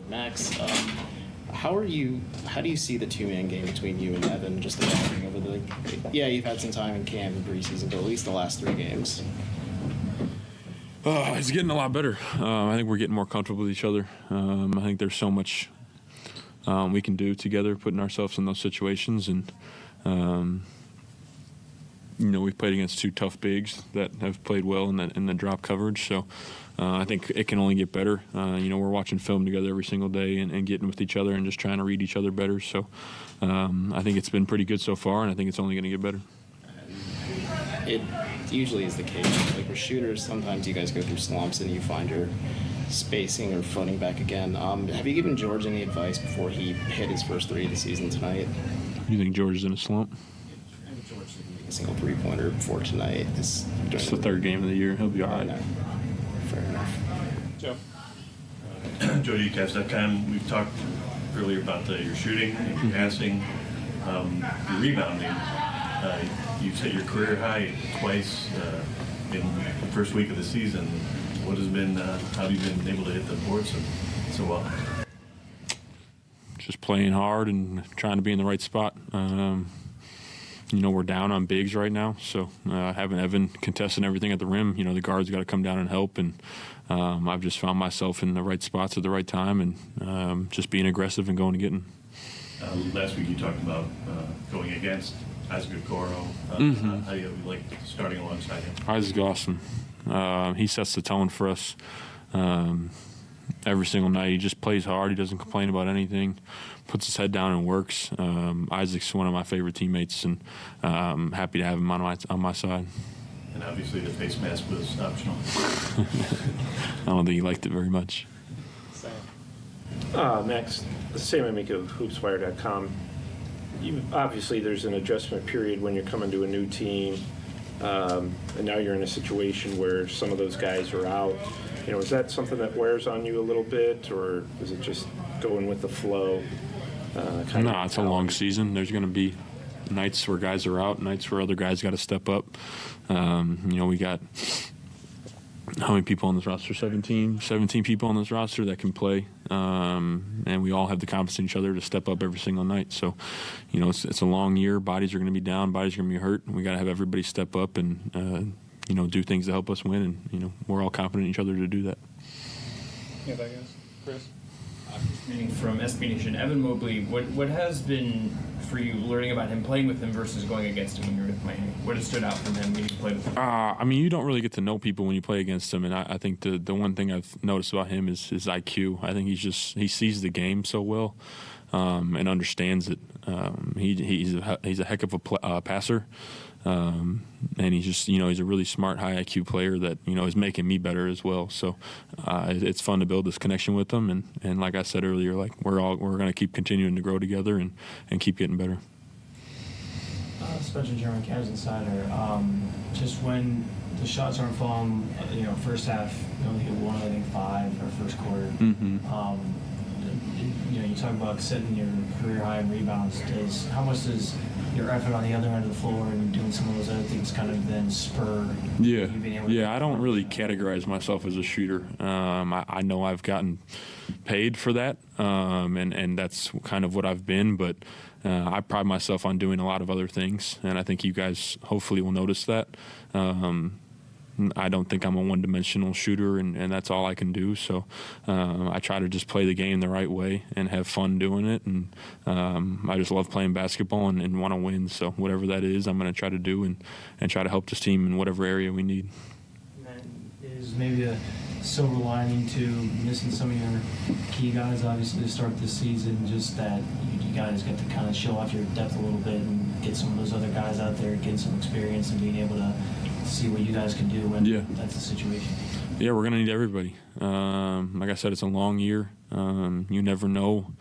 Max, how do you see the two-man game between you and Evan just evolving over you've had some time in camp and preseason, but at least the last 3 games? It's getting a lot better. I think we're getting more comfortable with each other. I think there's so much we can do together, putting ourselves in those situations. And, we've played against 2 tough bigs that have played well in the drop coverage. So I think it can only get better. We're watching film together every single day and getting with each other and just trying to read each other better. So I think it's been pretty good so far, and I think it's only going to get better. It usually is the case. Like with shooters, sometimes you guys go through slumps and you find your spacing or floating back again. Have you given George any advice before he hit his first 3 of the season tonight? You think George is in a slump? A single 3-pointer before tonight. It's the 3rd game of the year. He'll be all right. No. Fair enough. Joe. JoeDCavs.com. We've talked earlier about your shooting, your passing, your rebounding. You've set your career high twice in the first week of the season. What has been? How have you been able to hit the boards so well? Just playing hard and trying to be in the right spot. We're down on bigs right now, so having Evan contesting everything at the rim, the guards got to come down and help, and I've just found myself in the right spots at the right time and just being aggressive and going to getting. Last week you talked about going against Isaac Okoro. How do you like starting alongside him? Isaac's awesome. He sets the tone for us every single night. He just plays hard. He doesn't complain about anything, puts his head down and works. Isaac's one of my favorite teammates, and I'm happy to have him on my side. And obviously the face mask was optional. I don't think he liked it very much. Max, Sam Amick of HoopsWire.com. Obviously, there's an adjustment period when you're coming to a new team, and now you're in a situation where some of those guys are out. Is that something that wears on you a little bit, or is it just going with the flow? No, it's a long season. There's going to be nights where guys are out, nights where other guys got to step up. We got how many people on this roster? 17 people on this roster that can play, and we all have the confidence in each other to step up every single night. So, it's a long year. Bodies are going to be down. Bodies are going to be hurt. We got to have everybody step up and do things to help us win. And we're all confident in each other to do that. Yeah, that guys. Chris. From SB Nation, Evan Mobley, what has been for you learning about him, playing with him versus going against him when you were with Miami? What has stood out from him when you played with him? You don't really get to know people when you play against him, and I think the one thing I've noticed about him is his IQ. I think he sees the game so well and understands it. He's a heck of a passer. And he's just, he's a really smart, high IQ player that, is making me better as well. So it's fun to build this connection with him. And like I said earlier, we're going to keep continuing to grow together and keep getting better. Special German Cavs insider. Just when the shots aren't falling, first half, you only hit 1, I think 5 or first quarter. Mm-hmm. You talk about setting your career high in rebounds. How much does your effort on the other end of the floor and doing some of those other things kind of then spur you being able to... I don't really categorize myself as a shooter. I know I've gotten paid for that, and that's kind of what I've been, but I pride myself on doing a lot of other things, and I think you guys hopefully will notice that. I don't think I'm a one-dimensional shooter, and that's all I can do. So I try to just play the game the right way and have fun doing it. And I just love playing basketball and want to win. So whatever that is, I'm going to try to do and try to help this team in whatever area we need. And is maybe a silver lining to missing some of your key guys, obviously, to start this season, just that you guys get to kind of show off your depth a little bit and get some of those other guys out there, getting some experience and being able to see what you guys can do when that's the situation. Yeah, we're going to need everybody. Like I said, it's a long year. You never know.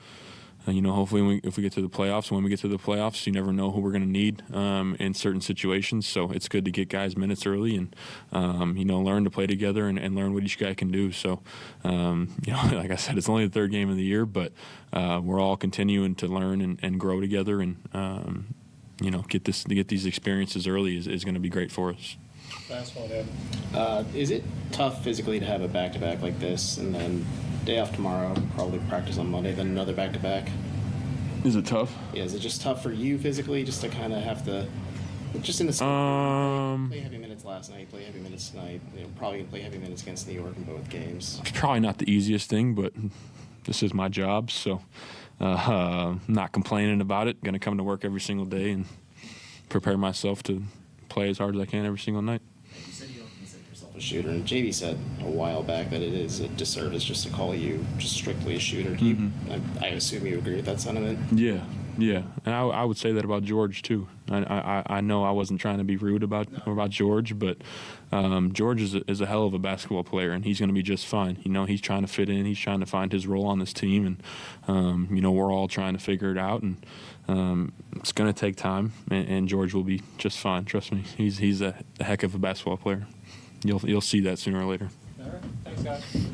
Hopefully if we get to the playoffs, when we get to the playoffs, you never know who we're going to need in certain situations. So it's good to get guys minutes early and, learn to play together and learn what each guy can do. So, like I said, it's only the 3rd game of the year, but we're all continuing to learn and grow together and, get these experiences early is going to be great for us. Last one, Ed. Is it tough physically to have a back-to-back like this, and then day off tomorrow, probably practice on Monday, then another back-to-back? Is it tough? Yeah, is it just tough for you physically, just to kind of have to, just in the play heavy minutes last night, play heavy minutes tonight, probably play heavy minutes against New York in both games? It's probably not the easiest thing, but this is my job, so not complaining about it. Going to come to work every single day and prepare myself to play as hard as I can every single night. You said you don't consider yourself a shooter, and JV said a while back that it is a disservice just to call you just strictly a shooter. Do you, I assume you agree with that sentiment? Yeah, and I would say that about George too. I know I wasn't trying to be rude about George, but George is a hell of a basketball player, and he's going to be just fine. He's trying to fit in. He's trying to find his role on this team, and we're all trying to figure it out. And it's going to take time, and George will be just fine. Trust me. He's a heck of a basketball player. You'll see that sooner or later. All right. Thanks, guys.